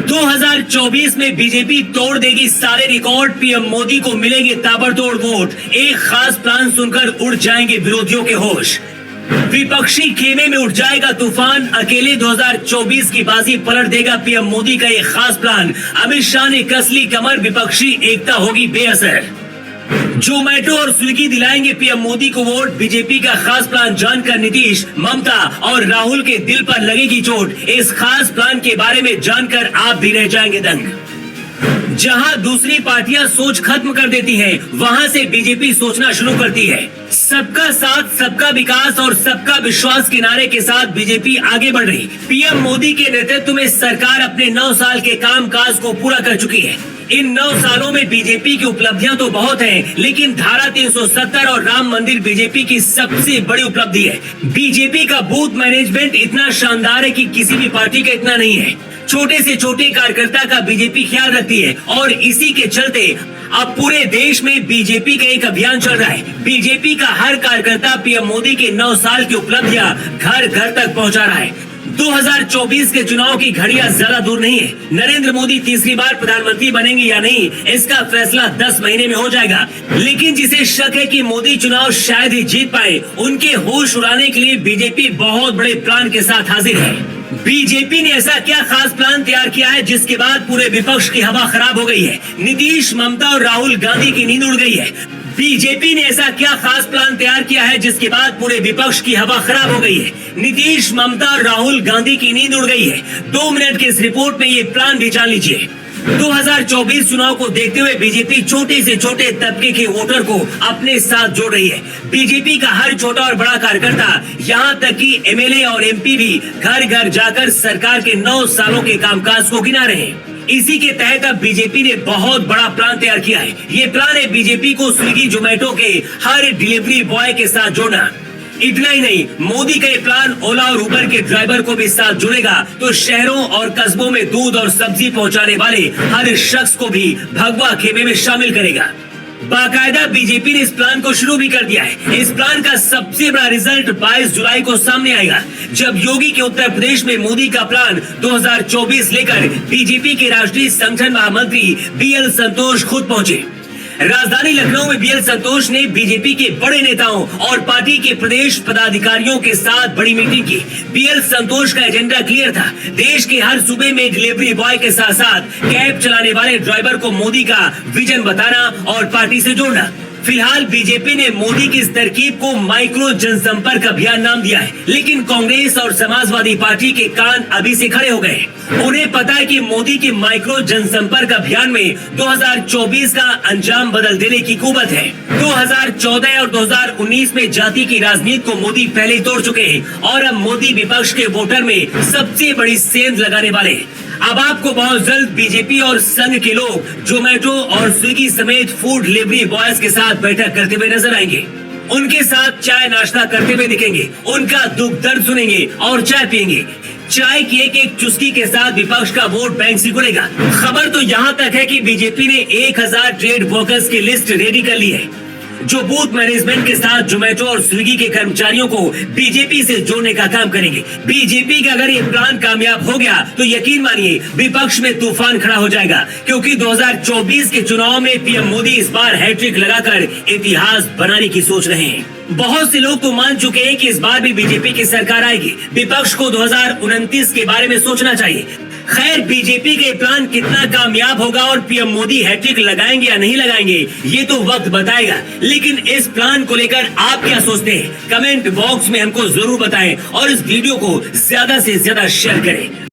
2024 में बीजेपी तोड़ देगी सारे रिकॉर्ड, पीएम मोदी को मिलेंगे ताबड़तोड़ वोट, एक खास प्लान सुनकर उड़ जाएंगे विरोधियों के होश। विपक्षी खेमे में उठ जाएगा तूफान, अकेले 2024 की बाजी पलट देगा पीएम मोदी का एक खास प्लान। अमित शाह ने कस ली कमर, विपक्षी एकता होगी बेअसर। जोमेटो और स्विगी दिलाएंगे पीएम मोदी को वोट, बीजेपी का खास प्लान जानकर नीतीश, ममता और राहुल के दिल पर लगेगी चोट। इस खास प्लान के बारे में जानकर आप भी रह जाएंगे दंग। जहां दूसरी पार्टियां सोच खत्म कर देती हैं, वहां से बीजेपी सोचना शुरू करती है। सबका साथ, सबका विकास और सबका विश्वास के नारे के साथ बीजेपी आगे बढ़ रही। पीएम मोदी के नेतृत्व में सरकार अपने 9 साल के कामकाज को पूरा कर चुकी है। इन 9 सालों में बीजेपी की उपलब्धियां तो बहुत हैं, लेकिन धारा 370 और राम मंदिर बीजेपी की सबसे बड़ी उपलब्धि है। बीजेपी का बूथ मैनेजमेंट इतना शानदार है कि किसी भी पार्टी का इतना नहीं है। छोटे से छोटे कार्यकर्ता का बीजेपी ख्याल रखती है और इसी के चलते अब पूरे देश में बीजेपी का एक अभियान चल रहा है। बीजेपी का हर कार्यकर्ता पीएम मोदी के 9 साल की उपलब्धियां घर घर तक पहुंचा रहा है। 2024 के चुनाव की घड़ियां ज्यादा दूर नहीं है। नरेंद्र मोदी तीसरी बार प्रधानमंत्री बनेंगे या नहीं, इसका फैसला 10 महीने में हो जाएगा। लेकिन जिसे शक है कि मोदी चुनाव शायद ही जीत पाए, उनके होश उड़ाने के लिए बीजेपी बहुत बड़े प्लान के साथ हाजिर है। बीजेपी ने ऐसा क्या खास प्लान तैयार किया है जिसके बाद पूरे विपक्ष की हवा खराब हो गई है। नीतीश, ममता और राहुल गांधी की नींद उड़ गई है। बीजेपी ने ऐसा क्या खास प्लान तैयार किया है जिसके बाद पूरे विपक्ष की हवा खराब हो गई है। नीतीश, ममता और राहुल गांधी की नींद उड़ गई है। 2 मिनट की इस रिपोर्ट में ये प्लान भी जान लीजिए। 2024 चुनाव को देखते हुए बीजेपी छोटे से छोटे तबके के वोटर को अपने साथ जोड़ रही है। बीजेपी का हर छोटा और बड़ा कार्यकर्ता, यहाँ तक कि एमएलए और एमपी भी घर घर जाकर सरकार के 9 सालों के कामकाज को गिना रहे हैं। इसी के तहत अब बीजेपी ने बहुत बड़ा प्लान तैयार किया है। ये प्लान है बीजेपी को स्विगी, जोमेटो के हर डिलीवरी बॉय के साथ जोड़ना। इतना ही नहीं, मोदी का ये प्लान ओला और उबर के ड्राइवर को भी साथ जुड़ेगा, तो शहरों और कस्बों में दूध और सब्जी पहुंचाने वाले हर शख्स को भी भगवा खेमे में शामिल करेगा। बाकायदा बीजेपी ने इस प्लान को शुरू भी कर दिया है। इस प्लान का सबसे बड़ा रिजल्ट 22 जुलाई को सामने आएगा, जब योगी के उत्तर प्रदेश में मोदी का प्लान 2024 लेकर बीजेपी के राष्ट्रीय संगठन महामंत्री बीएल संतोष खुद पहुंचे। राजधानी लखनऊ में बीएल संतोष ने बीजेपी के बड़े नेताओं और पार्टी के प्रदेश पदाधिकारियों के साथ बड़ी मीटिंग की। बीएल संतोष का एजेंडा क्लियर था, देश के हर सूबे में डिलीवरी बॉय के साथ साथ कैब चलाने वाले ड्राइवर को मोदी का विजन बताना और पार्टी से जोड़ना। फिलहाल बीजेपी ने मोदी की इस तरकीब को माइक्रो जनसंपर्क अभियान नाम दिया है, लेकिन कांग्रेस और समाजवादी पार्टी के कान अभी से खड़े हो गए। उन्हें पता है कि मोदी की माइक्रो जनसंपर्क अभियान में 2024 का अंजाम बदल देने की कुवत है। 2014 और 2019 में जाति की राजनीति को मोदी पहले ही तोड़ चुके हैं और अब मोदी विपक्ष के वोटर में सबसे बड़ी सेंध लगाने वाले हैं। अब आपको बहुत जल्द बीजेपी और संघ के लोग जोमेटो और स्विगी समेत फूड डिलीवरी बॉयज के साथ बैठक करते हुए नजर आएंगे। उनके साथ चाय नाश्ता करते हुए दिखेंगे, उनका दुख दर्द सुनेंगे और चाय पिएंगे। चाय की एक चुस्की के साथ विपक्ष का वोट बैंक सिकुड़ेगा। खबर तो यहाँ तक है कि बीजेपी ने 1000 ट्रेड वर्कर्स की लिस्ट रेडी कर ली है, जो बूथ मैनेजमेंट के साथ जोमेटो और स्विगी के कर्मचारियों को बीजेपी से जोड़ने का काम करेंगे। बीजेपी का अगर ये प्लान कामयाब हो गया तो यकीन मानिए विपक्ष में तूफान खड़ा हो जाएगा, क्योंकि 2024 के चुनाव में पीएम मोदी इस बार हैट्रिक लगाकर इतिहास बनाने की सोच रहे हैं। बहुत से लोग तो मान चुके हैं कि इस बार भी बीजेपी की सरकार आएगी। विपक्ष को 2029 के बारे में सोचना चाहिए। खैर, बीजेपी के प्लान कितना कामयाब होगा और पीएम मोदी हैट्रिक लगाएंगे या नहीं लगाएंगे, ये तो वक्त बताएगा। लेकिन इस प्लान को लेकर आप क्या सोचते हैं, कमेंट बॉक्स में हमको जरूर बताएं और इस वीडियो को ज्यादा से ज्यादा शेयर करें।